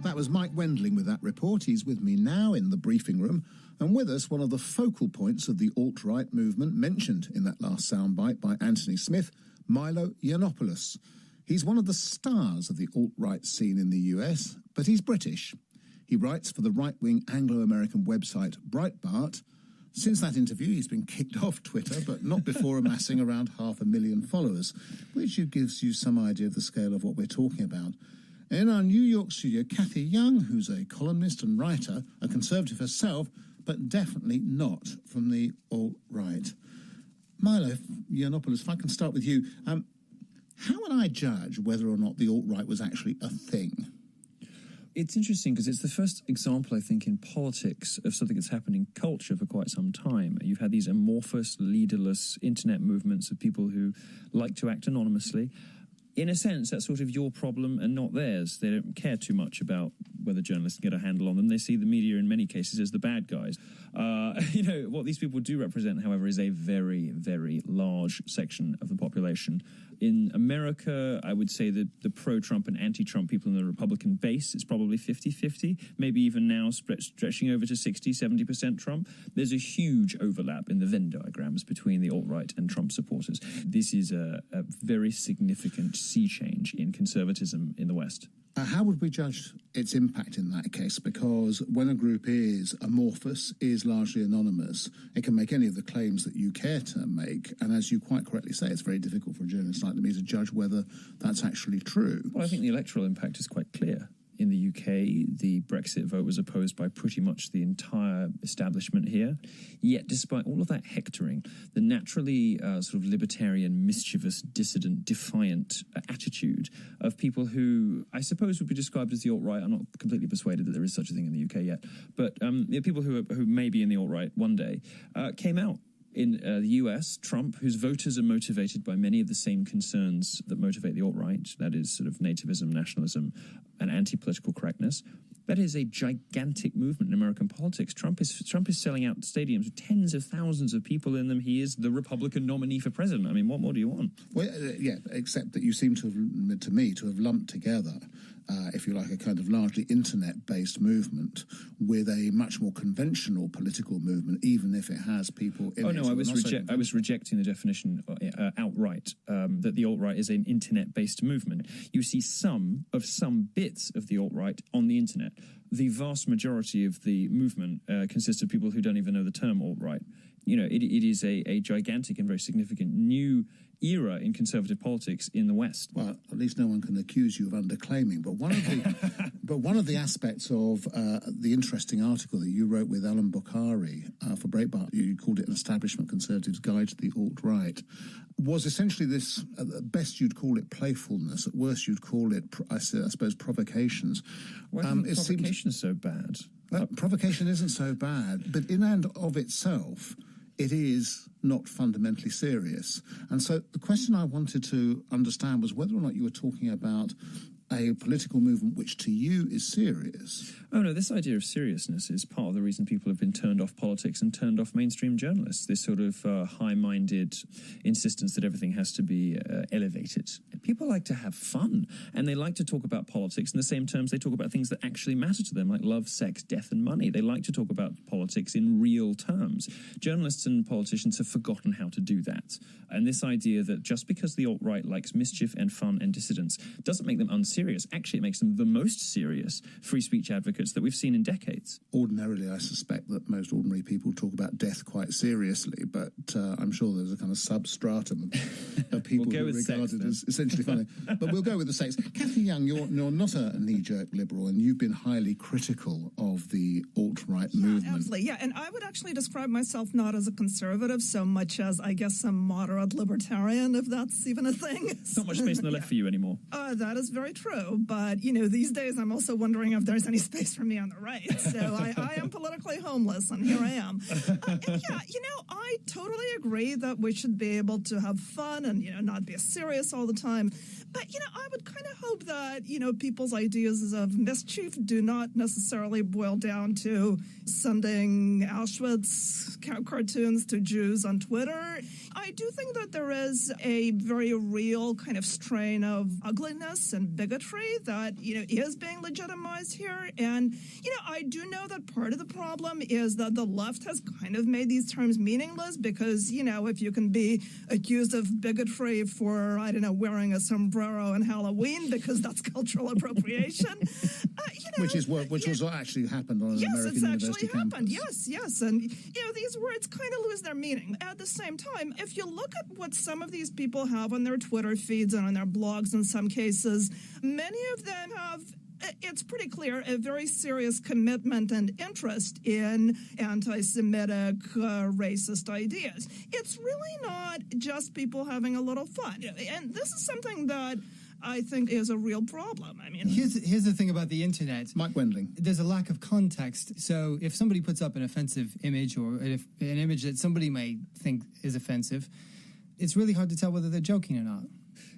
That was Mike Wendling with that report. He's with me now in the briefing room, and with us one of the focal points of the alt-right movement mentioned in that last soundbite by Anthony Smith, Milo Yiannopoulos. He's one of the stars of the alt-right scene in the US, but he's British. He writes for the right-wing Anglo-American website Breitbart. Since that interview, he's been kicked off Twitter, but not before amassing around 500,000 followers, which gives you some idea of the scale of what we're talking about. In our New York studio, Cathy Young, who's a columnist and writer, a conservative herself, but definitely not from the alt-right. Milo Yiannopoulos, if I can start with you, how would I judge whether or not the alt-right was actually a thing? It's interesting because it's the first example, I think, in politics of something that's happened in culture for quite some time. You've had these amorphous, leaderless internet movements of people who like to act anonymously. In a sense, that's sort of your problem and not theirs. They don't care too much about whether journalists can get a handle on them. They see the media in many cases as the bad guys. What these people do represent, however, is a very, very large section of the population. In America, I would say that the pro-Trump and anti-Trump people in the Republican base is probably 50-50, maybe even now stretching over to 60-70% Trump. There's a huge overlap in the Venn diagrams between the alt-right and Trump supporters. This is a very significant sea change in conservatism in the West. How would we judge its impact in that case? Because when a group is amorphous, is largely anonymous, it can make any of the claims that you care to make. And as you quite correctly say, it's very difficult for a journalist like me to judge whether that's actually true. Well, I think the electoral impact is quite clear. In the UK, the Brexit vote was opposed by pretty much the entire establishment here. Yet, despite all of that hectoring, the naturally sort of libertarian, mischievous, dissident, defiant attitude of people who I suppose would be described as the alt-right, I'm not completely persuaded that there is such a thing in the UK yet, but people who may be in the alt-right one day came out. In the US, Trump, whose voters are motivated by many of the same concerns that motivate the alt-right, that is sort of nativism, nationalism, and anti-political correctness, that is a gigantic movement in American politics. Trump is selling out stadiums with tens of thousands of people in them. He is the Republican nominee for president. I mean, what more do you want? Well, yeah, except that you seem to have lumped together, if you like, a kind of largely internet-based movement with a much more conventional political movement, even if it has people in it. Oh, no, I was rejecting the definition outright, that the alt-right is an internet-based movement. You see some bits of the alt-right on the internet. The vast majority of the movement consists of people who don't even know the term alt-right. You know, it is a gigantic and very significant new era in conservative politics in the West. Well, at least no one can accuse you of underclaiming. But one of the aspects of the interesting article that you wrote with Alan Bokhari for Breitbart, you called it an establishment conservative's guide to the alt-right, was essentially this, at best you'd call it playfulness, at worst you'd call it, I suppose, provocations. Why is provocation so bad? Provocation isn't so bad, but in and of itself, it is not fundamentally serious. And so the question I wanted to understand was whether or not you were talking about a political movement which to you is serious. Oh, no, this idea of seriousness is part of the reason people have been turned off politics and turned off mainstream journalists, this sort of high-minded insistence that everything has to be elevated. People like to have fun, and they like to talk about politics in the same terms they talk about things that actually matter to them, like love, sex, death, and money. They like to talk about politics in real terms. Journalists and politicians have forgotten how to do that. And this idea that just because the alt-right likes mischief and fun and dissidence doesn't make them unserious. Actually, it makes them the most serious free speech advocates that we've seen in decades. Ordinarily, I suspect that most ordinary people talk about death quite seriously, but I'm sure there's a kind of substratum of people who are regarded as essentially funny. But we'll go with the sex. Cathy Young, you're not a knee-jerk liberal, and you've been highly critical of the alt-right movement. Absolutely, yeah. And I would actually describe myself not as a conservative so much as, I guess, a moderate libertarian, if that's even a thing. Not much space on the left for you anymore. That is very true. But, you know, these days I'm also wondering if there's any space for me on the right. So I am politically homeless, and here I am. And yeah, you know, I totally agree that we should be able to have fun and, you know, not be serious all the time. But, you know, I would kind of hope that, you know, people's ideas of mischief do not necessarily boil down to sending Auschwitz cartoons to Jews on Twitter. I do think that there is a very real kind of strain of ugliness and bigotry that, is being legitimized here. And, I do know that part of the problem is that the left has kind of made these terms meaningless because, if you can be accused of bigotry for, wearing a sombrero on Halloween because that's cultural appropriation, which was what actually happened on an American university campus. Yes. And, these words kind of lose their meaning. At the same time, if you look at what some of these people have on their Twitter feeds and on their blogs in some cases, many of them have, it's pretty clear, a very serious commitment and interest in anti-Semitic, racist ideas. It's really not just people having a little fun. And this is something that I think is a real problem. I mean, here's the thing about the internet. Mike Wendling. There's a lack of context. So if somebody puts up an offensive image or if an image that somebody may think is offensive, it's really hard to tell whether they're joking or not.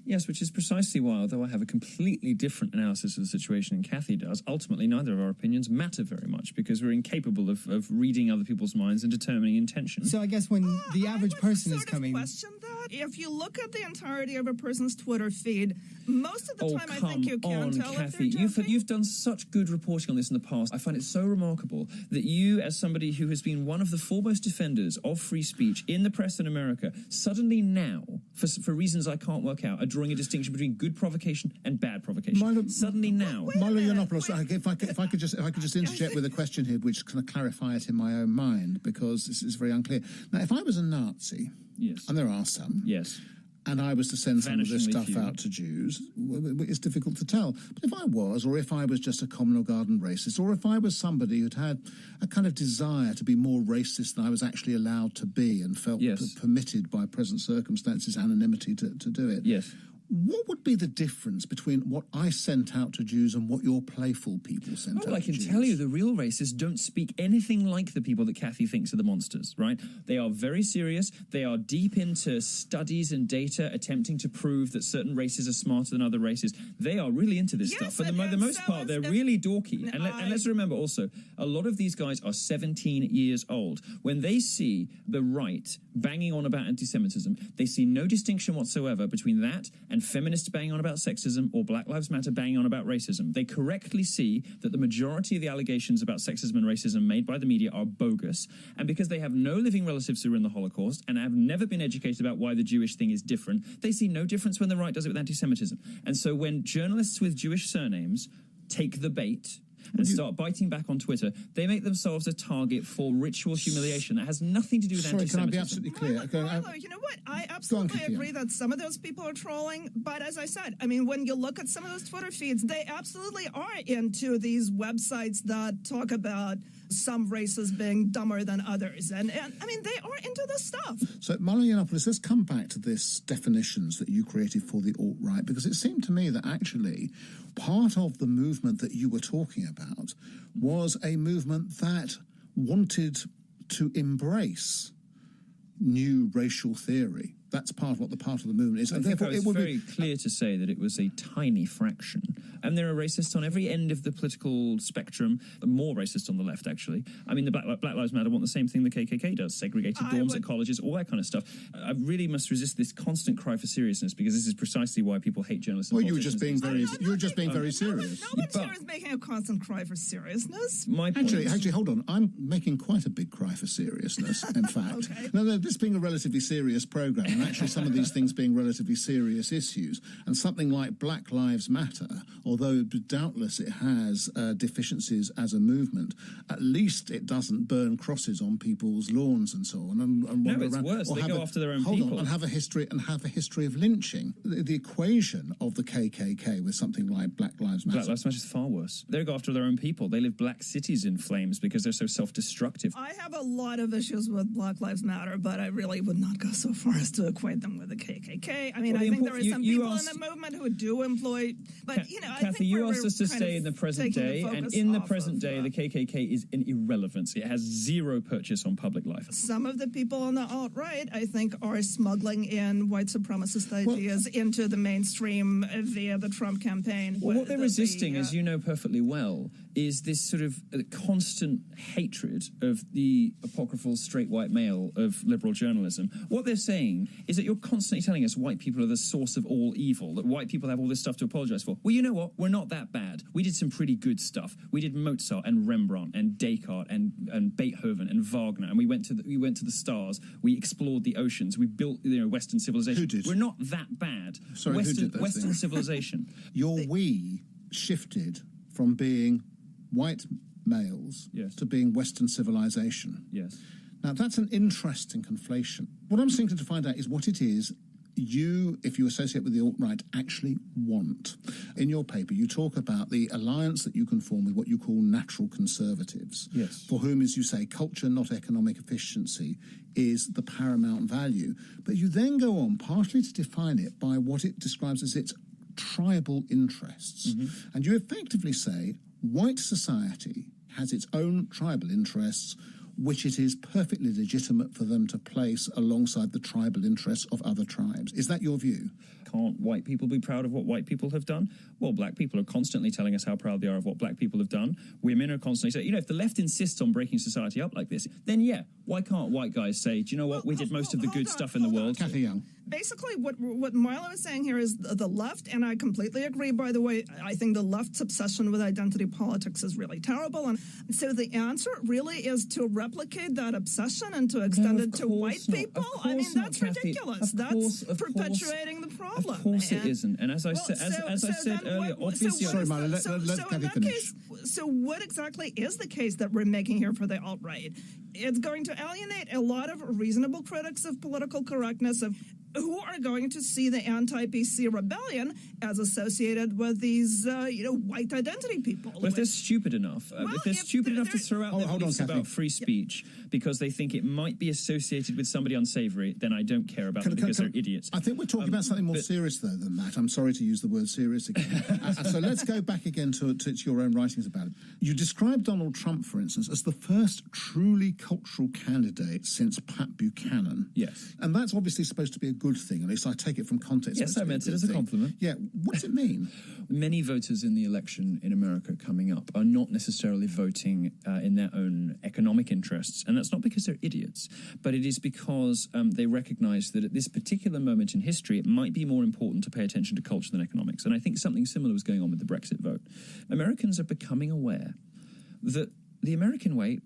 Yes, which is precisely why, although I have a completely different analysis of the situation than Cathy does, ultimately neither of our opinions matter very much because we're incapable of reading other people's minds and determining intention. So I guess when the average person is coming... question that. If you look at the entirety of a person's Twitter feed, most of the time I think you can tell Cathy, if they're joking. You've done such good reporting on this in the past. I find it so remarkable that you, as somebody who has been one of the foremost defenders of free speech in the press in America, suddenly now, for reasons I can't work out, are drawing a distinction between good provocation and bad provocation. Milo, Milo Yiannopoulos, if I could just interject with a question here, which kind of clarify it in my own mind, because this is very unclear. Now, if I was a Nazi, yes, and there are some, yes, and I was to send some of this stuff out to Jews, it's difficult to tell. But if I was, or if I was just a common or garden racist, or if I was somebody who'd had a kind of desire to be more racist than I was actually allowed to be and felt permitted by present circumstances, anonymity to do it, yes. What would be the difference between what I sent out to Jews and what your playful people sent out to Jews? Well, I can tell you the real racists don't speak anything like the people that Cathy thinks are the monsters, right? They are very serious. They are deep into studies and data attempting to prove that certain races are smarter than other races. They are really into this stuff. For the most part, they're really dorky. And let's remember also, a lot of these guys are 17 years old. When they see the right banging on about anti-Semitism, they see no distinction whatsoever between that and feminists banging on about sexism or Black Lives Matter banging on about racism. They correctly see that the majority of the allegations about sexism and racism made by the media are bogus, and because they have no living relatives who were in the Holocaust and have never been educated about why the Jewish thing is different, they see no difference when the right does it with anti-Semitism. And so when journalists with Jewish surnames take the bait and start biting back on Twitter, they make themselves a target for ritual humiliation that has nothing to do with anti-Semitism. Can I be absolutely clear? Milo, you know what? I absolutely agree that some of those people are trolling, but as I said, I mean, when you look at some of those Twitter feeds, they absolutely are into these websites that talk about some races being dumber than others. And I mean, they are into this stuff. So, Milo Yiannopoulos, let's come back to this definitions that you created for the alt-right, because it seemed to me that actually part of the movement that you were talking about was a movement that wanted to embrace new racial theory. That's part of what the part of the movement is. I think it was very clear to say that it was a tiny fraction. And there are racists on every end of the political spectrum, more racist on the left, actually. I mean, the Black Lives Matter want the same thing the KKK does, segregated dorms at colleges, all that kind of stuff. I really must resist this constant cry for seriousness, because this is precisely why people hate journalists. Well, you were just being very serious. No one here is making a constant cry for seriousness. Actually, hold on. I'm making quite a big cry for seriousness, in fact. Okay. No, this being a relatively serious programme, and actually some of these things being relatively serious issues, and something like Black Lives Matter, although doubtless it has deficiencies as a movement, at least it doesn't burn crosses on people's lawns and so on. No, it's worse. They go after their own people. And have a history of lynching. The equation of the KKK with something like Black Lives Matter. Black Lives Matter is far worse. They go after their own people. They live black cities in flames because they're so self-destructive. I have a lot of issues with Black Lives Matter, but I really would not go so far as to to equate them with the KKK. I mean, Well, I think there are some people asked, in the movement who do employ, but, I Cathy, think you asked us to stay in the present day, and in the present day, the KKK is an irrelevancy. It has zero purchase on public life. Some of the people on the alt-right, I think, are smuggling in white supremacist ideas into the mainstream via the Trump campaign. Well, what they're resisting, as you know perfectly well, is this sort of constant hatred of the apocryphal straight white male of liberal journalism. What they're saying is that you're constantly telling us white people are the source of all evil, that white people have all this stuff to apologize for. Well, you know what? We're not that bad. We did some pretty good stuff. We did Mozart and Rembrandt and Descartes and Beethoven and Wagner, and we went to the stars. We explored the oceans. We built Western civilization. Who did? We're not that bad. Sorry, who did those Western things? civilization. Your we shifted from being white males to being Western civilization. Yes. Now, that's an interesting conflation. What I'm seeking to find out is what it is you, if you associate with the alt-right, actually want. In your paper, you talk about the alliance that you can form with what you call natural conservatives, for whom, as you say, culture, not economic efficiency, is the paramount value. But you then go on partially to define it by what it describes as its tribal interests. And you effectively say white society has its own tribal interests, which it is perfectly legitimate for them to place alongside the tribal interests of other tribes. Is that your view? Can't white people be proud of what white people have done? Well, black people are constantly telling us how proud they are of what black people have done. Women are constantly saying, if the left insists on breaking society up like this, then why can't white guys say, do you know what, we did most of the good stuff in the world? Cathy Young. Basically, what Milo is saying here is the left, and I completely agree, by the way, I think the left's obsession with identity politics is really terrible. And so the answer really is to replicate that obsession and to extend it to white people. I mean, that's ridiculous. That's perpetuating the problem. Of course it isn't. And as I said earlier, obviously... Sorry, Milo, let Cathy finish. So what exactly is the case that we're making here for the alt-right? It's going to alienate a lot of reasonable critics of political correctness, who are going to see the anti-PC rebellion as associated with these, white identity people. But if they're stupid enough, to throw out their beliefs about free speech because they think it might be associated with somebody unsavory, then I don't care about them because they're idiots. I think we're talking about something more serious, though, than that. I'm sorry to use the word serious again. So let's go back again to your own writings about it. You described Donald Trump, for instance, as the first truly cultural candidate since Pat Buchanan. Yes. And that's obviously supposed to be a good thing. At least I take it from context. Yes, I meant it as a compliment. Yeah. What does it mean? Many voters in the election in America coming up are not necessarily voting in their own economic interests. And that's not because they're idiots, but it is because they recognize that at this particular moment in history, it might be more important to pay attention to culture than economics. And I think something similar was going on with the Brexit vote. Americans are becoming aware that the American way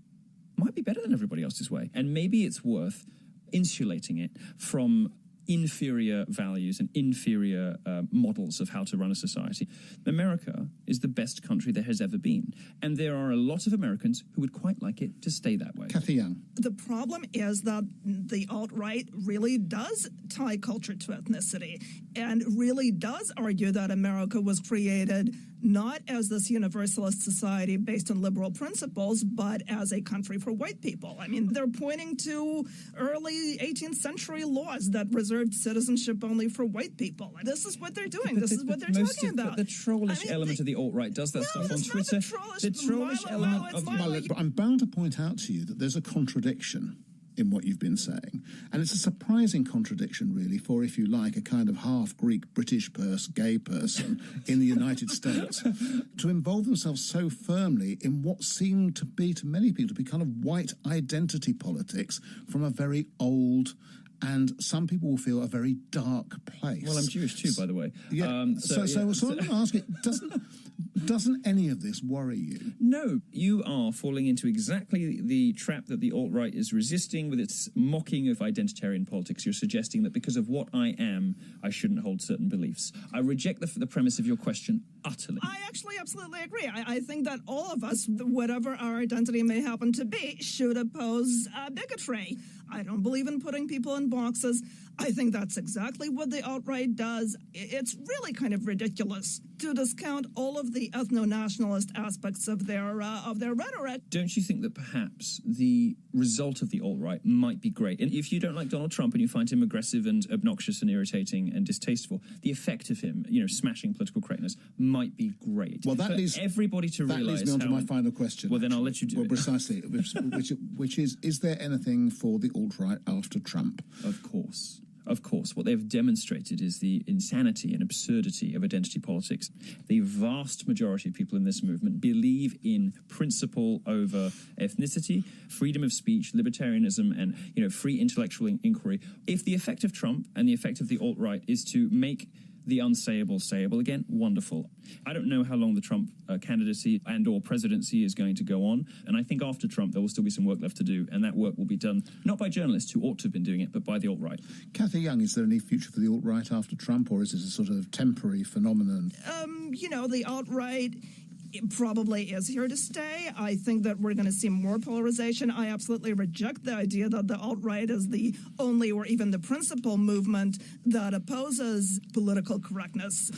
might be better than everybody else's way. And maybe it's worth insulating it from inferior values and inferior models of how to run a society. America is the best country there has ever been. And there are a lot of Americans who would quite like it to stay that way. Cathy Young. The problem is that the alt-right really does tie culture to ethnicity and really does argue that America was created not as this universalist society based on liberal principles, but as a country for white people. I mean, they're pointing to early 18th century laws that reserved citizenship only for white people. This is what they're doing. This is what they're talking about. But the trollish element of the alt-right does that stuff on Twitter. The trollish element of Milo, I'm bound to point out to you that there's a contradiction in what you've been saying. And it's a surprising contradiction, really, for, if you like, a kind of half-Greek British gay person in the United States to involve themselves so firmly in what seemed to be, to many people, to be kind of white identity politics from a very old and some people will feel a very dark place. Well, I'm Jewish too, by the way. Yeah. So I'm going to ask you, doesn't any of this worry you? No, you are falling into exactly the trap that the alt-right is resisting with its mocking of identitarian politics. You're suggesting that because of what I am, I shouldn't hold certain beliefs. I reject the premise of your question utterly. I actually absolutely agree. I think that all of us, whatever our identity may happen to be, should oppose bigotry. I don't believe in putting people in boxes. I think that's exactly what the alt-right does. It's really kind of ridiculous to discount all of the ethno-nationalist aspects of their rhetoric. Don't you think that perhaps the result of the alt-right might be great? And if you don't like Donald Trump and you find him aggressive and obnoxious and irritating and distasteful, the effect of him, smashing political correctness, might be great. Well, that leads everybody to that realise. leads me on to my final question. Well, then I'll let you do it. Well, precisely, which is there anything for the alt-right after Trump? Of course. Of course, what they've demonstrated is the insanity and absurdity of identity politics. The vast majority of people in this movement believe in principle over ethnicity, freedom of speech, libertarianism, and free intellectual inquiry. If the effect of Trump and the effect of the alt-right is to make the unsayable sayable again, wonderful. I don't know how long the Trump candidacy and or presidency is going to go on, and I think after Trump there will still be some work left to do, and that work will be done not by journalists who ought to have been doing it, but by the alt-right. Cathy Young, is there any future for the alt-right after Trump, or is it a sort of temporary phenomenon? The alt-right, it probably is here to stay. I think that we're going to see more polarization. I absolutely reject the idea that the alt-right is the only or even the principal movement that opposes political correctness.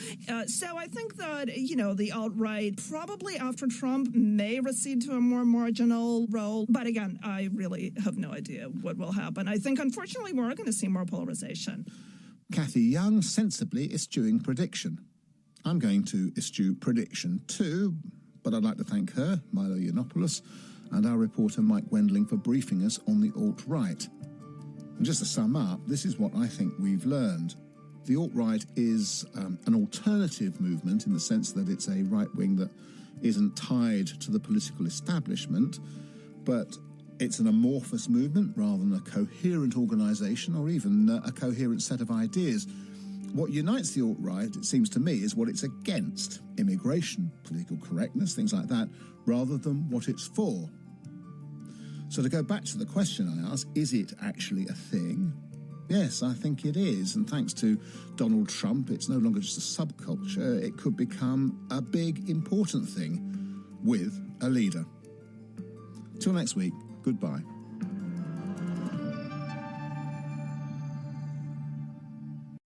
So I think that, the alt-right probably after Trump may recede to a more marginal role. But again, I really have no idea what will happen. I think, unfortunately, we're going to see more polarization. Cathy Young sensibly eschewing prediction. I'm going to eschew prediction too, but I'd like to thank her, Milo Yiannopoulos, and our reporter Mike Wendling for briefing us on the alt-right. And just to sum up, this is what I think we've learned. The alt-right is an alternative movement in the sense that it's a right-wing that isn't tied to the political establishment, but it's an amorphous movement rather than a coherent organisation or even a coherent set of ideas. What unites the alt-right, it seems to me, is what it's against: immigration, political correctness, things like that, rather than what it's for. So to go back to the question I asked, is it actually a thing? Yes, I think it is. And thanks to Donald Trump, it's no longer just a subculture. It could become a big, important thing with a leader. Till next week, goodbye.